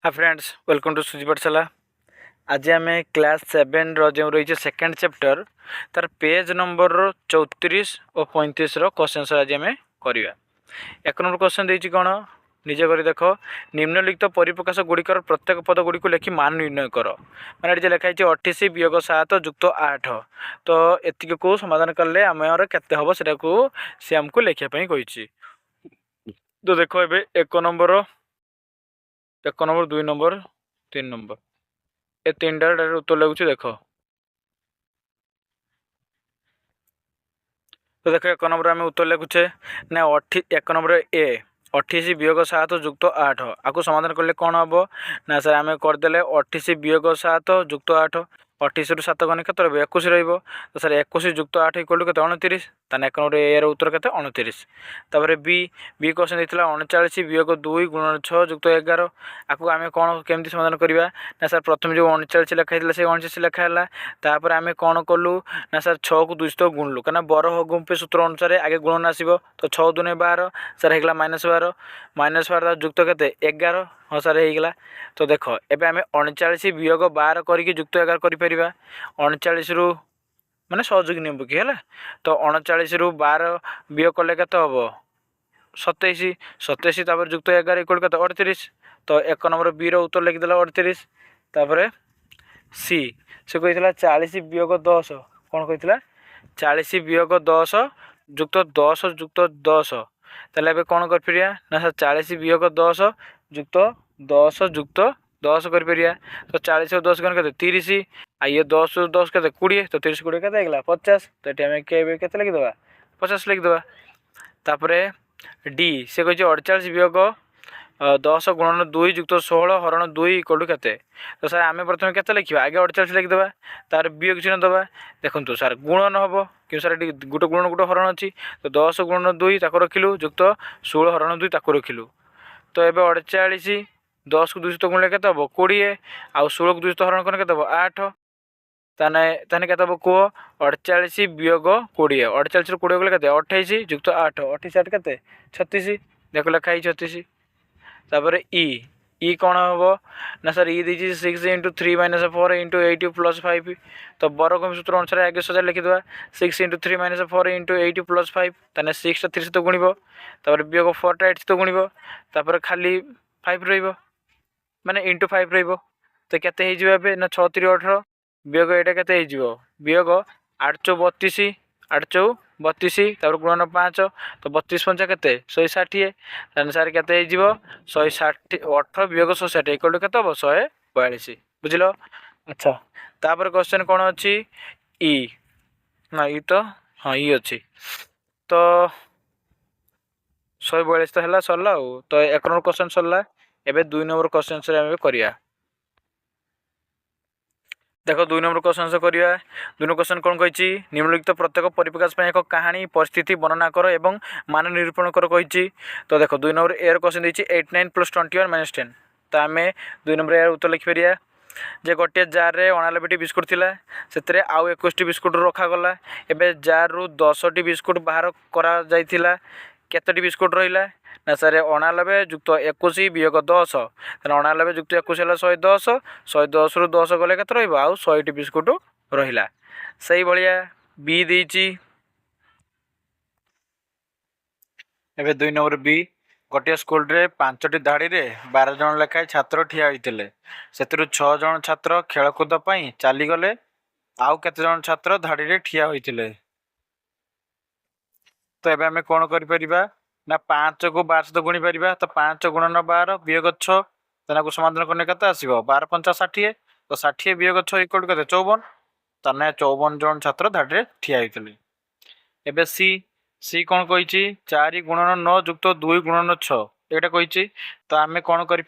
Hi friends, welcome to सुजी पाठशाला। आज आम क्लास 7 जो रही सेकेंड चैप्टर तार पेज नंबर 34 और 35 क्वेश्चन आज आम करवा। एक नंबर क्वेश्चन देती कौन निजे कर देख। निम्नलिखित परिप्रकाश गुड़िकर प्रत्येक पद गुड़ी को लिखि मान निर्णय कर। मैंने ये लिखाई 38 वियोग 7 युक्त 8। तो एतिक को समाधान कले आम केते हम से सी आमको लिखापी कही। तो देख ए एक नंबर 2 नंबर 3 नंबर ए तीन टार उत्तर लगुच देख। तो देख एक नंबर आम उत्तर लिखुचे ना एक नंबर ए 28 वियोग 7 युक्त 8 आपको समाधान कले कौन हम ना सर आम करदे 28 वियोग 7 युक्त 8 28 रु 7 गने कत 21 रही। तो सर 21 युक्त 8 इक्वल टू 29। ताने एक नंबर ए उत्तर के 29। तापर बी बी क्वेश्चन देता 39 वियोग 2 गुणन 6 युक्त 11 आपको आम कौन केमती समाधान करवा ना सर प्रथम जो 39 लिखाई से 29 लिखाला। तापर आम कौन कलु ना सर 6 को 2 सहित गुणलु कहीं बर गुंपे सूत्र अनुसार आगे गुणन आसो। तो 6 दूने 12 सर होगा -12 -12 युक्त के 11 हाँ सर होगा। तो देख एबे आम 39 वियोग 12 करके युक्त 11 कर 39 रु माने सहयोगी नियम पकी है। तो 39 रु 12 वियोग कले के हम 27 27 तापर युक्त 11 इक्वल के 38। तो एक नंबर बी उत्तर लिखिदेला 38। तापर सी से कही 40 वियोग 10 कौन कही 40 वियोग 10 युक्त 10 युक्त 10 ताले एबे कौन कर ना सर 40 वियोग 10 युक्त 10 युक्त 10 कर। तो 40 और 10 के 30 आ ये 10 10 के 20 तो 30 20 के 50। तो ये के लिखिदेवा 50 लिखिदेवा। तापर डी से कही 48 वियोग 10 गुणन 2 युक्त 16 हरण 2 इक्वल टू केते। तो सर आम प्रथम के लिखा आगे 48 लिखिदेवा तार वियोग चिन्ह दबा। देखो सर गुणन हम कि सर गोटे गुणन गोटे हरण अच्छी। तो 10 गुणन 2 रखिलु युक्त 16 हरण 2 रखिलु। तो ये 48 10 को 2 सहित गुणले के 20 आउ 16 को 2 सहित हरण कले के 8 ताने के कह 48 वियोग 20 48 20 गले के 28 युक्त 8 28 8 के 36 देख लिखाई 36। तापर ई कौन हम ना सर ई दी 6 इंटू 3 माइनस 4 इंटू 8 प्लस 5। तो बरगम सूत्र अनुसार आगे सजा लिखिदेवा 6 इंटू 3 माइनस 4 इंटू 8 प्लस 5 ताने 6 3 सहित गुणव। तापर वियोग 4 8 सहित गुणव। तापर खाली 5 रही माने इंटू 5 रही। तो के ना 6 3 18 वियोग यहाँ के वियोग 8 चौ 32 8 चौ 32 तापर गुणन 5 तो 32 पंचा के 160 ताने सार के 160 18 वियोग 160 इक्वल टू के 142 बुझल। अच्छा तापर क्वेश्चन कौन अच्छी ई ना ई तो हाँ ई अच्छी। तो 142 तो है सरला। तो एक नंबर क्वेश्चन सरला। एबे 2 नंबर क्वेश्चन से करिया। देख 2 नंबर क्वेश्चन से करिया। 2 नंबर क्वेश्चन कौन कही निम्नलिखित प्रत्येक परिप्रकाश एक कहानी परिस्थिति वर्णना कर एवं मान निरूपण कर कही। तो देख 2 नंबर ए क्वेश्चन देती 8 9 + 21 - 10। तो आम 2 नंबर ए उत्तर लिखिपर जे गोटे जार रे 89 बिस्कुट थिला से आउ 21 बिस्कुट रखागला। एबे जार रु 10 बिस्कुट बाहर करा जाइथिला केतटी बिस्कुट रहिला ना सर 89 युक्त 21 वियोग 10 89 युक्त 21 है 110 110 रु 10 गले के आउ 100 बिस्कुट रहिला। सही भलिया बी देची। एबे 2 नंबर बी गोटे स्कूल रे 5टी धाड़ी रे 12 जन लेखाएं छात्र ठिया होइतिले सेतिरु 6 जन छात्र खेलकूद पई चली गले आउ केते जन छात्र धाड़ी रे ठिया होइतिले। तो एबे हमें कौन कर ना 5 को 12 सहित गुणी पार। तो 5 गुणन 12 वियोग 6 को समाधान करने के आसो 12 5 60। तो 60 वियोग 6 इक्वल के 54 ताने 54 जन छात्र धाड़ी ठिया होइतिले। एबे सी सी कौन कही 4 गुणन 9 युक्त 2 गुणन 6 यहाँ कही। तो आम कौन कर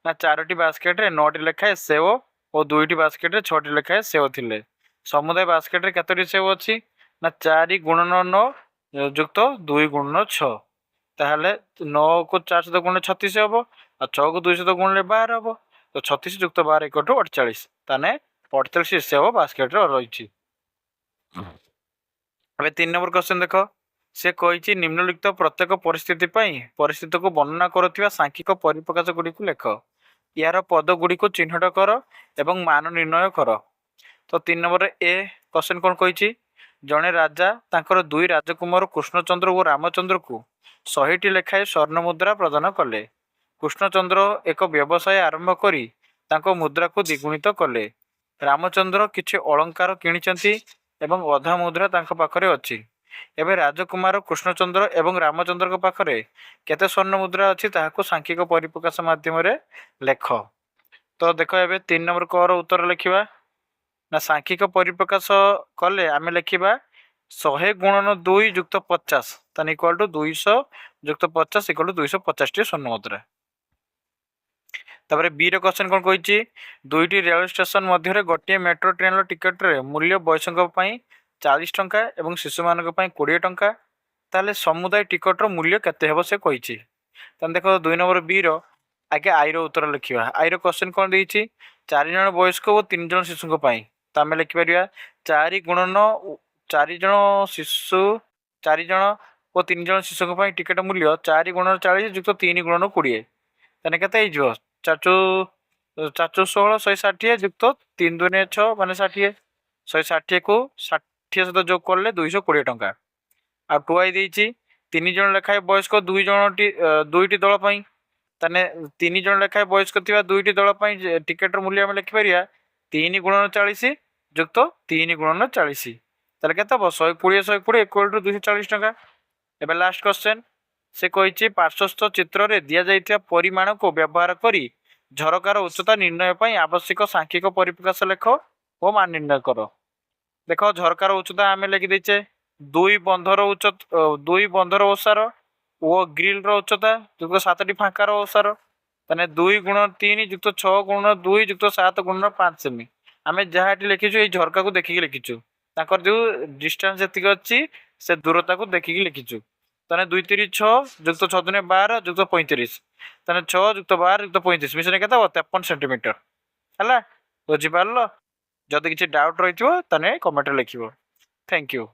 ना 4टी बास्केट रे 9टी लेखाएं सेव और 2टी बास्केट रे 6टी लेखाएं सेव थिले। समुदाय बास्केट रे केतोटी सेव अच्छी ना 4 गुणन 9 युक्त 2 गुणन 6 ताहले 9 को 4 सहित गुणले 36 हम और 6 को 2 सहित गुणले 12 हम। तो 36 युक्त 12 इक्वल टू 48 ताने 48 सेव बास्केट रे रही। अब 3 नंबर क्वेश्चन देख से कही निम्नलिखित प्रत्येक परिस्थिति परिस्थिति को वर्णना करुवा सांख्यिक परिप्रकाश गुड़ी को लेख। यार पदगुड़ी को चिन्हट कर एवं मान निर्णय कर। तो 3 नंबर ए क्वेश्चन कौन कही, जड़े राजा तांकर दुई राजकुमार कृष्णचंद्र और रामचंद्र को 100टी लेखाएं स्वर्ण मुद्रा प्रदान कले। कृष्णचंद्र एक व्यवसाय आरंभ करी तांको मुद्रा को द्विगुणित कले। रामचंद्र किछि अलंकार किनिचंती एवं अधा मुद्रा तांको पाखरे अछि। एबे राजकुमार कृष्णचंद्र एवं रामचंद्र पाखरे केते स्वर्ण मुद्रा अछि ताहाको सांख्यिक परिप्रकाश माध्यम रे लेख। तो देखो एबे 3 नंबर कर उत्तर लिखिबा ना सांख्यिक परिप्रकाश कले आमे लिखिबा 100 गुणन 2 युक्त 50 तान इक्वल टू 200 युक्त 50 इक्वल टू 250 टी स्वर्ण मुद्रा। तापर बी रो क्वेश्चन कोन कहिछि, दुईटी रेलवे स्टेशन मध्य गोटे मेट्रो ट्रेन टिकेट रे मूल्य वयस्क 40 टंका एवं शिशु मानक 20 टंका, ताले समुदाय टिकट रो मूल्य केते हेबो से कहिछि। तन देखो 2 नंबर बी रो आगे आई रो उत्तर लिखिबा। आई रो क्वेश्चन कोन देछि, 4 जन वयस्क और 3 जन शिशु पई, तो आमे लिखि परिया 4 गुणन 4 जन शिशु 4 जन और 3 जन शिशु पई टिकट मूल्य 4 गुणन 40 युक्त 3 गुणन 20, तने केते हो जिवो 4 16 160 युक्त 3 दुने 6 माने 60, 160 को 60 सहित जोग करले 220 टंका। आ टुआई देछि 3 जन लेखाय वयस्क 2 जन दुईटी दल पई, ताने 3 जन लेखाय वयस्क थिबा दुईटी दल पई टिकेट मूल्य हम लिखि परिया 3 गुणन 40 युक्त 3 गुणन 40, ताले केते हो 120 120 इक्वल टू 240 टंका। एबे लास्ट क्वेश्चन से कहिछि, पार्श्वस्थ चित्र रे दिया जाइथिया परिमाण को व्यवहार करी झरकार उच्चता निर्णय पई आवश्यक सांख्यिक परिप्रकाश लेख और मान निर्णय करो। देखो झरकार उच्चता आमे लिखि दैछे दुई बंधर ओसार और ग्रिल रो उच्चता युक्त 7टी फांकार ओसार, ताने 2 गुणन 3 युक्त 6 गुणन 2 युक्त 7 गुणन 5 सेमी। आमे जहाटी लिखिछु ए झरका को देखिकि लिखिछु, ताकर जो डिस्टेंस जतिक अछि से दूरता को देखिकि लिखिछु। ताने 2 3 6 युक्त 6 दुने 12 युक्त 35, ताने 6 युक्त 12 युक्त 35 मिसने केता 53 सेंटीमीटर हला। बुझि पारलो? जदि किछि डाउट रहिथिबो ताने कमेंट रे लिखिबो। Thank you.